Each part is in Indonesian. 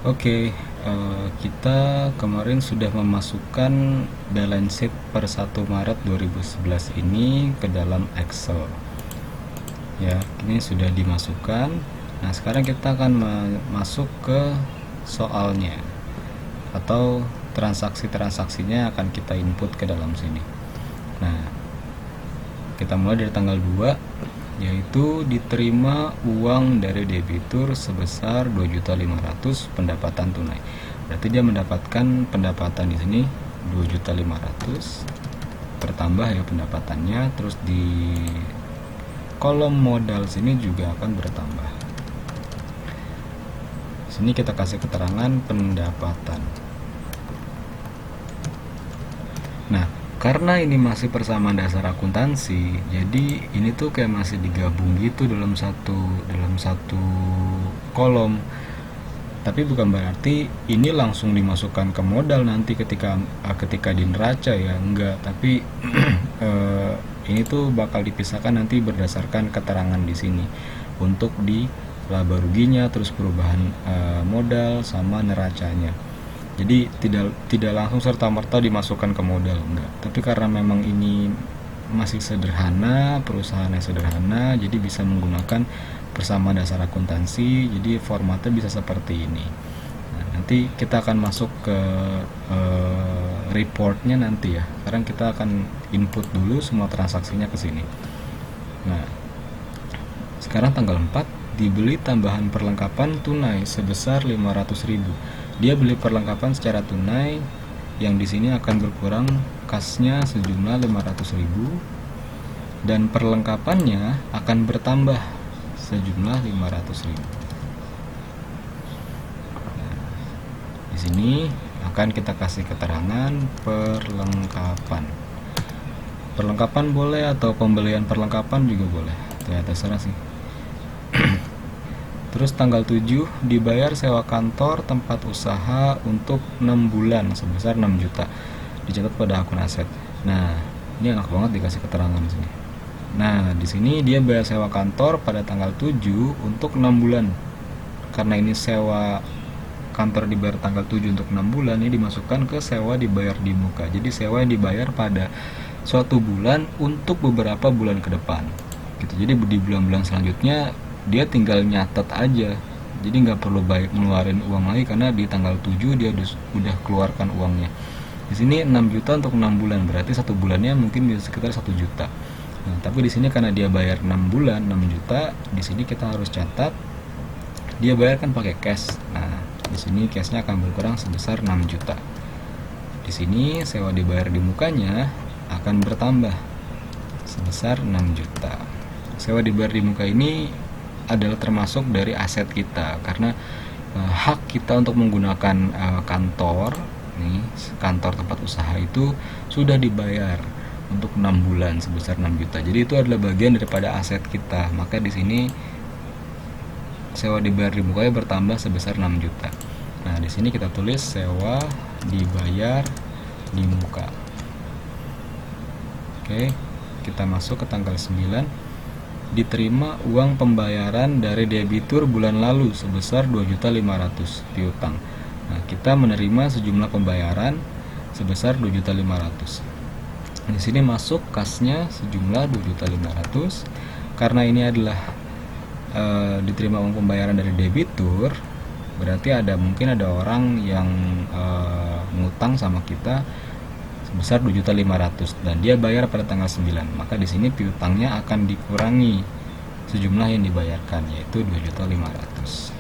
Oke, kita kemarin sudah memasukkan balance sheet per 1 Maret 2011 ini ke dalam Excel. Ya, ini sudah dimasukkan. Nah, sekarang kita akan masuk ke soalnya atau transaksi-transaksinya akan kita input ke dalam sini. Nah, kita mulai dari tanggal 2, yaitu diterima uang dari debitur sebesar 2.500.000 pendapatan tunai. Berarti dia mendapatkan pendapatan di sini 2.500.000 bertambah ya pendapatannya, terus di kolom modal sini juga akan bertambah. Sini kita kasih keterangan pendapatan. Nah, karena ini masih persamaan dasar akuntansi, jadi ini tuh kayak masih digabung gitu dalam satu kolom. Tapi bukan berarti ini langsung dimasukkan ke modal nanti ketika di neraca ya, enggak. Tapi ini tuh bakal dipisahkan nanti berdasarkan keterangan di sini untuk di laba ruginya, terus perubahan modal sama neracanya. Jadi tidak langsung serta-merta dimasukkan ke modal, enggak. Tapi karena memang ini masih sederhana, perusahaannya sederhana, jadi bisa menggunakan persamaan dasar akuntansi. Jadi formatnya bisa seperti ini. Nah, nanti kita akan masuk ke reportnya nanti ya. Sekarang kita akan input dulu semua transaksinya ke sini. Nah, sekarang tanggal 4 dibeli tambahan perlengkapan tunai sebesar 500.000. Dia beli perlengkapan secara tunai yang di sini akan berkurang kasnya sejumlah 500.000 dan perlengkapannya akan bertambah sejumlah 500.000. Nah, di sini akan kita kasih keterangan perlengkapan. Perlengkapan boleh atau pembelian perlengkapan juga boleh. Terserah sih. Terus tanggal 7 dibayar sewa kantor tempat usaha untuk 6 bulan sebesar 6 juta. Dicatat pada akun aset. Nah, ini enak banget dikasih keterangan di sini. Nah, di sini dia bayar sewa kantor pada tanggal 7 untuk 6 bulan. Karena ini sewa kantor dibayar tanggal 7 untuk 6 bulan, ini dimasukkan ke sewa dibayar di muka. Jadi sewa yang dibayar pada suatu bulan untuk beberapa bulan ke depan. Gitu. Jadi di bulan-bulan selanjutnya dia tinggal nyatet aja, jadi nggak perlu ngeluarin uang lagi karena di tanggal 7 dia udah keluarkan uangnya. Di sini 6 juta untuk 6 bulan, berarti satu bulannya mungkin bisa sekitar 1 juta. Nah, tapi di sini karena dia bayar 6 bulan 6 juta, di sini kita harus catat dia bayar kan pakai cash. Nah, di sini cashnya akan berkurang sebesar 6 juta. Di sini sewa dibayar di mukanya akan bertambah sebesar 6 juta. Sewa dibayar di muka ini adalah termasuk dari aset kita karena hak kita untuk menggunakan kantor tempat usaha itu sudah dibayar untuk 6 bulan sebesar 6 juta. Jadi itu adalah bagian daripada aset kita. Maka di sini sewa dibayar di mukanya bertambah sebesar 6 juta. Nah, di sini kita tulis sewa dibayar di muka. Oke, kita masuk ke tanggal 9. Diterima uang pembayaran dari debitur bulan lalu sebesar 2.500.000 piutang. Nah, kita menerima sejumlah pembayaran sebesar 2.500.000. Di sini masuk kasnya sejumlah 2.500.000. Karena ini adalah diterima uang pembayaran dari debitur, berarti mungkin ada orang yang ngutang sama kita sebesar 2.500.000 dan dia bayar pada tanggal 9. Maka di sini piutangnya akan dikurangi sejumlah yang dibayarkan, yaitu 2.500.000.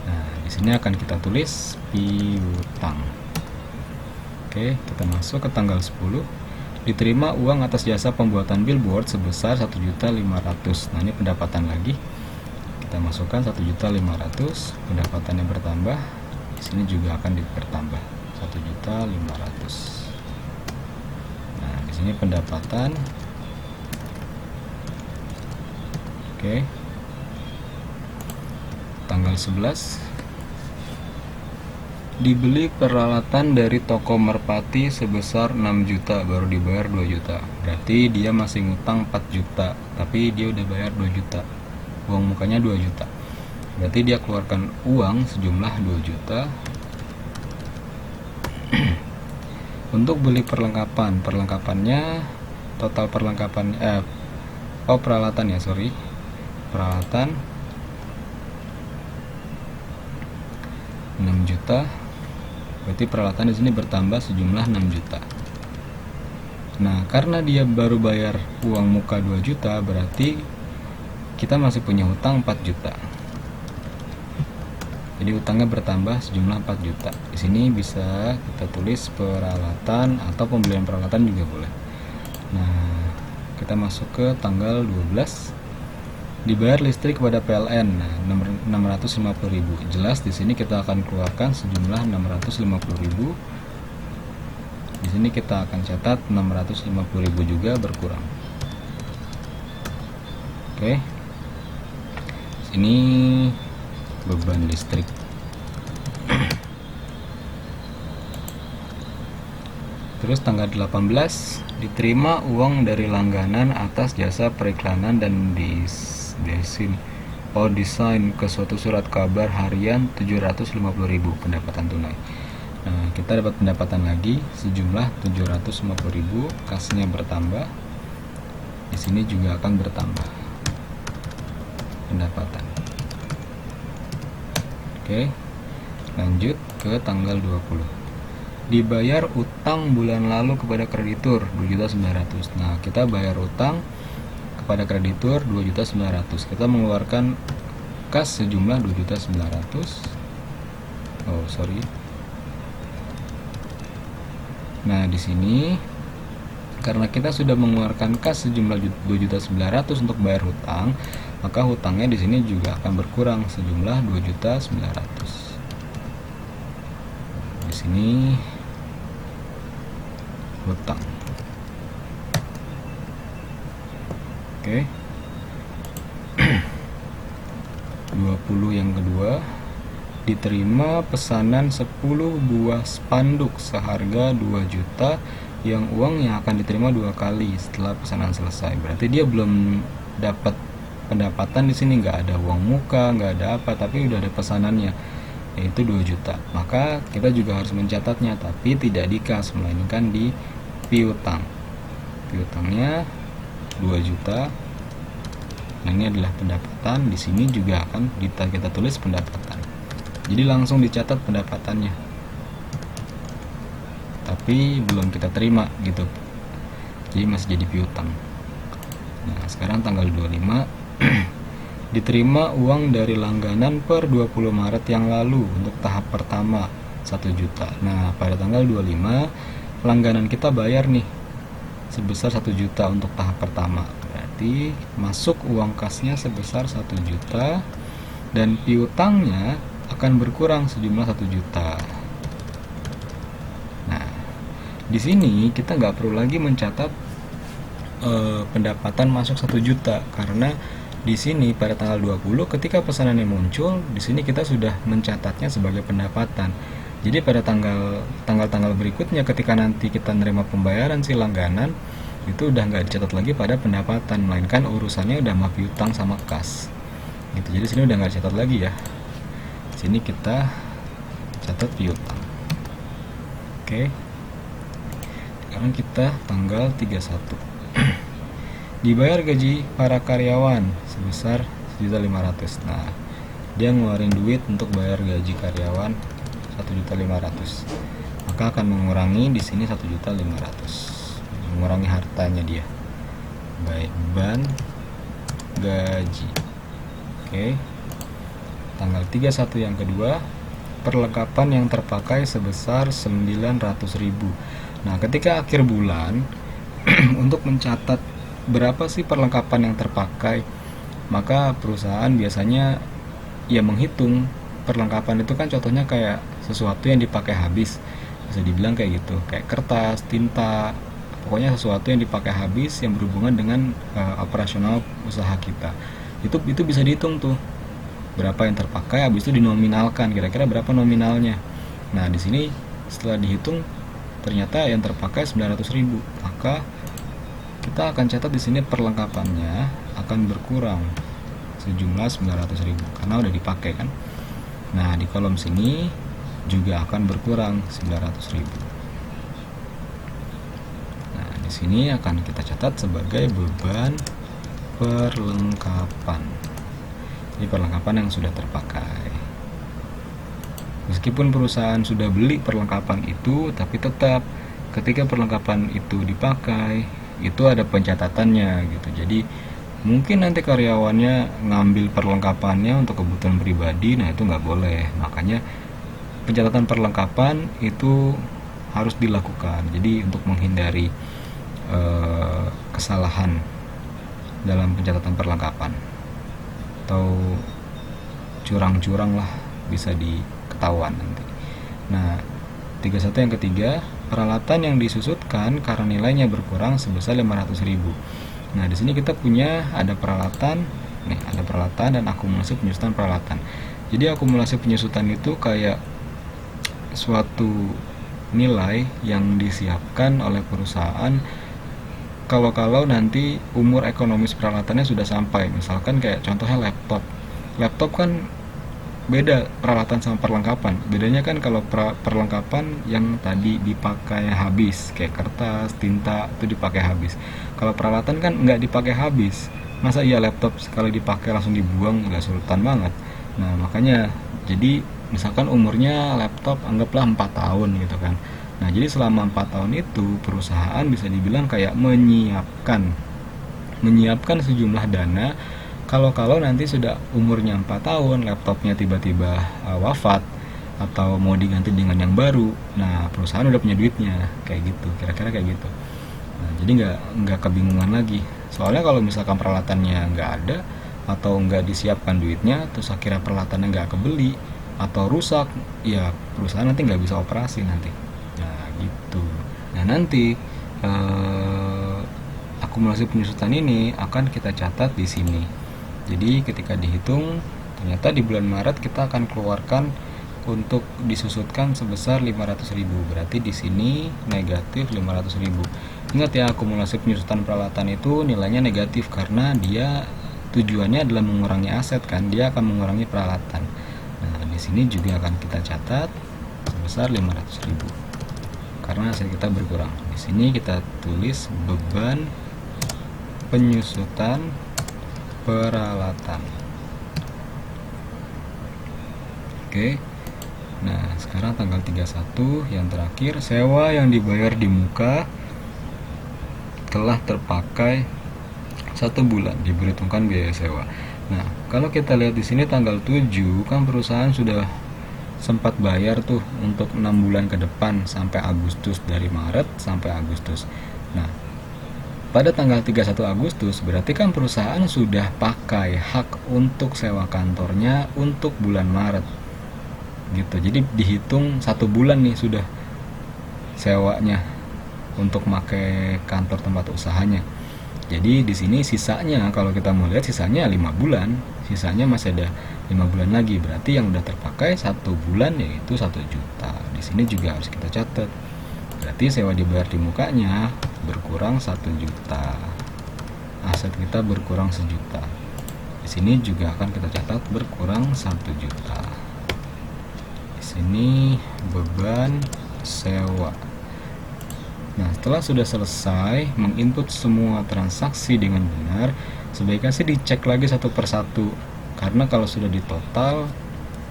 Nah, di sini akan kita tulis piutang. Oke, kita masuk ke tanggal 10. Diterima uang atas jasa pembuatan billboard sebesar 1.500.000. Nah, ini pendapatan lagi. Kita masukkan 1.500.000, pendapatannya bertambah. Di sini juga akan bertambah 1.500.000. Ini pendapatan. Oke. Tanggal 11 dibeli peralatan dari toko merpati sebesar 6 juta, baru dibayar 2 juta. Berarti dia masih ngutang 4 juta, tapi dia udah bayar 2 juta. Uang mukanya 2 juta. berarti dia keluarkan uang sejumlah 2 juta untuk beli perlengkapannya total perlengkapan peralatan ya, peralatan 6 juta, berarti peralatan di sini bertambah sejumlah 6 juta. Nah, karena dia baru bayar uang muka 2 juta, berarti kita masih punya hutang 4 juta. Jadi hutangnya bertambah sejumlah 4 juta. Di sini bisa kita tulis peralatan atau pembelian peralatan juga boleh. Nah, kita masuk ke tanggal 12. Dibayar listrik kepada PLN, nah 650.000. Jelas di sini kita akan keluarkan sejumlah 650.000. Di sini kita akan catat 650.000 juga berkurang. Oke. Sini beban listrik. Terus tanggal 18 diterima uang dari langganan atas jasa periklanan dan desain ke suatu surat kabar harian 750.000 pendapatan tunai. Nah, kita dapat pendapatan lagi sejumlah 750.000, kasnya bertambah. Di sini juga akan bertambah pendapatan. Oke. Lanjut ke tanggal 20. Dibayar utang bulan lalu kepada kreditur 2.900.000. Nah, kita bayar utang kepada kreditur 2.900.000. Kita mengeluarkan kas sejumlah 2.900.000. Nah, di sini karena kita sudah mengeluarkan kas sejumlah 2.900.000 untuk bayar hutang, maka hutangnya di sini juga akan berkurang sejumlah 2.900.000. Di sini hutang. Oke. 20 yang kedua, diterima pesanan 10 buah spanduk seharga 2 juta yang uangnya akan diterima 2 kali setelah pesanan selesai. Berarti dia belum dapat pendapatan di sini, nggak ada uang muka, nggak ada apa, tapi udah ada pesanannya, yaitu 2 juta. Maka kita juga harus mencatatnya, tapi tidak di kas, melainkan di piutang. Piutangnya 2 juta. Nah, ini adalah pendapatan. Di sini juga akan kita tulis pendapatan. Jadi langsung dicatat pendapatannya, tapi belum kita terima gitu. Jadi masih jadi piutang. Nah, sekarang tanggal 25. Diterima uang dari langganan per 20 Maret yang lalu untuk tahap pertama 1 juta. Nah, pada tanggal 25 langganan kita bayar nih sebesar 1 juta untuk tahap pertama. Berarti masuk uang kasnya sebesar 1 juta dan piutangnya akan berkurang sejumlah 1 juta. Nah, di sini kita nggak perlu lagi mencatat pendapatan masuk 1 juta karena di sini pada tanggal 20 ketika pesanannya muncul, di sini kita sudah mencatatnya sebagai pendapatan. Jadi pada tanggal-tanggal berikutnya ketika nanti kita nerima pembayaran si langganan, itu udah nggak dicatat lagi pada pendapatan, melainkan urusannya udah sama piutang sama kas. Gitu. Jadi sini udah nggak dicatat lagi ya. Sini kita catat piutang. Oke. Sekarang kita tanggal 31. Dibayar gaji para karyawan sebesar 1.500.000. Nah, dia ngeluarin duit untuk bayar gaji karyawan 1.500.000. Maka akan mengurangi di sini 1.500.000. Mengurangi hartanya dia. Baik, beban gaji. Oke. Tanggal 31 yang kedua, perlengkapan yang terpakai sebesar 900.000. Nah, ketika akhir bulan untuk mencatat berapa sih perlengkapan yang terpakai, maka perusahaan biasanya ya menghitung perlengkapan itu kan contohnya kayak sesuatu yang dipakai habis, bisa dibilang kayak gitu, kayak kertas, tinta, pokoknya sesuatu yang dipakai habis yang berhubungan dengan operasional usaha kita. Itu bisa dihitung tuh berapa yang terpakai, habis itu dinominalkan kira-kira berapa nominalnya. Nah, di sini setelah dihitung ternyata yang terpakai 900.000, maka kita akan catat di sini perlengkapannya akan berkurang sejumlah 900.000 karena udah dipakai kan. Nah, di kolom sini juga akan berkurang 900.000. Nah, di sini akan kita catat sebagai beban perlengkapan. Ini perlengkapan yang sudah terpakai. Meskipun perusahaan sudah beli perlengkapan itu, tapi tetap ketika perlengkapan itu dipakai, itu ada pencatatannya gitu. Jadi mungkin nanti karyawannya ngambil perlengkapannya untuk kebutuhan pribadi, nah itu nggak boleh. Makanya pencatatan perlengkapan itu harus dilakukan. Jadi untuk menghindari kesalahan dalam pencatatan perlengkapan atau curang-curang lah, bisa diketahuan nanti. Nah, 31 yang ketiga, peralatan yang disusutkan karena nilainya berkurang sebesar 500.000. Nah, di sini kita punya ada peralatan, nih ada peralatan dan akumulasi penyusutan peralatan. Jadi akumulasi penyusutan itu kayak suatu nilai yang disiapkan oleh perusahaan kalau nanti umur ekonomis peralatannya sudah sampai. Misalkan kayak contohnya laptop kan beda peralatan sama perlengkapan. Bedanya kan kalau perlengkapan yang tadi dipakai habis, kayak kertas, tinta, itu dipakai habis. Kalau peralatan kan nggak dipakai habis. Masa iya laptop sekali dipakai langsung dibuang, nggak sultan banget. Nah, makanya jadi misalkan umurnya laptop anggaplah 4 tahun gitu kan. Nah, jadi selama 4 tahun itu perusahaan bisa dibilang kayak menyiapkan sejumlah dana kalau nanti sudah umurnya 4 tahun, laptopnya tiba-tiba wafat atau mau diganti dengan yang baru. Nah, perusahaan udah punya duitnya, kayak gitu, kira-kira kayak gitu. Nah, jadi nggak kebingungan lagi. Soalnya kalau misalkan peralatannya nggak ada atau nggak disiapkan duitnya, terus akhirnya peralatannya nggak kebeli atau rusak, ya perusahaan nanti nggak bisa operasi nanti. Nah, gitu. Nah, nanti akumulasi penyusutan ini akan kita catat di sini. Jadi ketika dihitung, ternyata di bulan Maret kita akan keluarkan untuk disusutkan sebesar 500.000. Berarti di sini negatif 500.000. Ingat ya, akumulasi penyusutan peralatan itu nilainya negatif karena dia tujuannya adalah mengurangi aset kan, dia akan mengurangi peralatan. Nah, di sini juga akan kita catat sebesar 500.000 karena aset kita berkurang. Di sini kita tulis beban penyusutan peralatan. Oke. Nah, sekarang tanggal 31 yang terakhir, sewa yang dibayar di muka telah terpakai 1 bulan, diperhitungkan biaya sewa. Nah, kalau kita lihat di sini tanggal 7 kan perusahaan sudah sempat bayar tuh untuk 6 bulan ke depan sampai Agustus, dari Maret sampai Agustus. Nah, pada tanggal 31 Agustus berarti kan perusahaan sudah pakai hak untuk sewa kantornya untuk bulan Maret gitu. Jadi dihitung 1 bulan nih sudah sewanya untuk pakai kantor tempat usahanya. Jadi di sini sisanya, kalau kita mau lihat sisanya 5 bulan, sisanya masih ada 5 bulan lagi. Berarti yang udah terpakai 1 bulan yaitu 1 juta. Di sini juga harus kita catat. Berarti sewa dibayar di mukanya berkurang 1 juta. Aset kita berkurang 1 juta. Di sini juga akan kita catat berkurang 1 juta. Di sini beban sewa. Nah, setelah sudah selesai menginput semua transaksi dengan benar, sebaiknya sih dicek lagi satu persatu. Karena kalau sudah ditotal,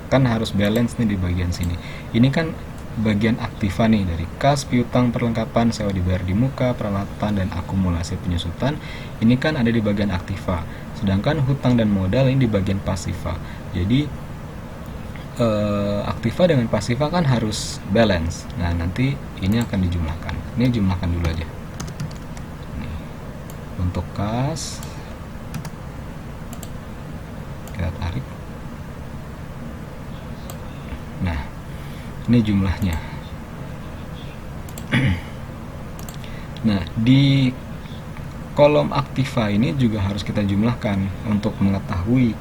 kan harus balance nih di bagian sini. Ini kan bagian aktiva nih, dari kas, piutang, perlengkapan, sewa dibayar di muka, peralatan, dan akumulasi penyusutan. Ini kan ada di bagian aktiva. Sedangkan hutang dan modal ini di bagian pasiva. Jadi aktiva dengan pasiva kan harus balance. Nah, nanti ini akan dijumlahkan. Ini jumlahkan dulu aja. Nih. Untuk kas kita tarik. Nah, ini jumlahnya. Nah, di kolom aktiva ini juga harus kita jumlahkan untuk mengetahui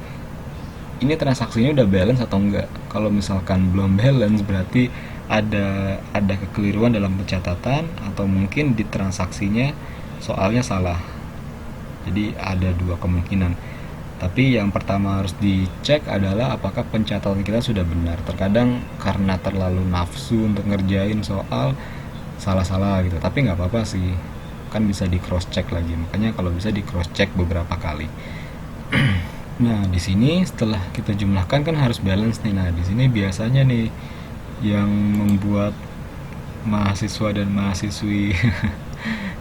ini transaksinya udah balance atau enggak. Kalau misalkan belum balance berarti ada kekeliruan dalam pencatatan atau mungkin di transaksinya soalnya salah. Jadi ada 2 kemungkinan. Tapi yang pertama harus dicek adalah apakah pencatatan kita sudah benar. Terkadang karena terlalu nafsu untuk ngerjain soal, salah-salah gitu. Tapi nggak apa-apa sih, kan bisa di cross check lagi. Makanya kalau bisa di cross check beberapa kali. Nah, di sini setelah kita jumlahkan kan harus balance nih. Nah, di sini biasanya nih yang membuat mahasiswa dan mahasiswi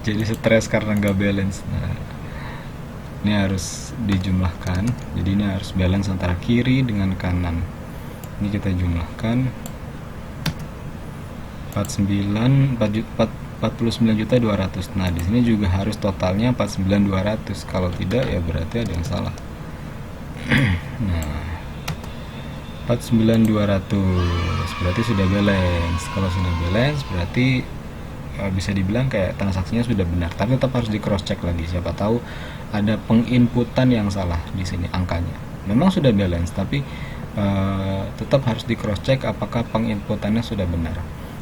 jadi stres karena nggak balance. Nah, ini harus dijumlahkan, jadi ini harus balance antara kiri dengan kanan. Ini kita jumlahkan 49.200. Nah, di sini juga harus totalnya 49.200. Kalau tidak ya berarti ada yang salah. Nah, 49.200 berarti sudah balance. Kalau sudah balance berarti bisa dibilang kayak transaksinya sudah benar, tapi tetap harus di cross check lagi, siapa tahu ada penginputan yang salah di sini angkanya. Memang sudah balance tapi tetap harus di cross check apakah penginputannya sudah benar.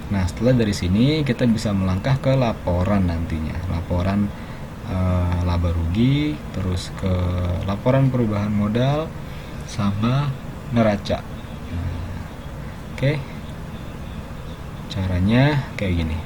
Nah, setelah dari sini kita bisa melangkah ke laporan nantinya, laporan laba rugi, terus ke laporan perubahan modal sama neraca. Oke, caranya kayak gini.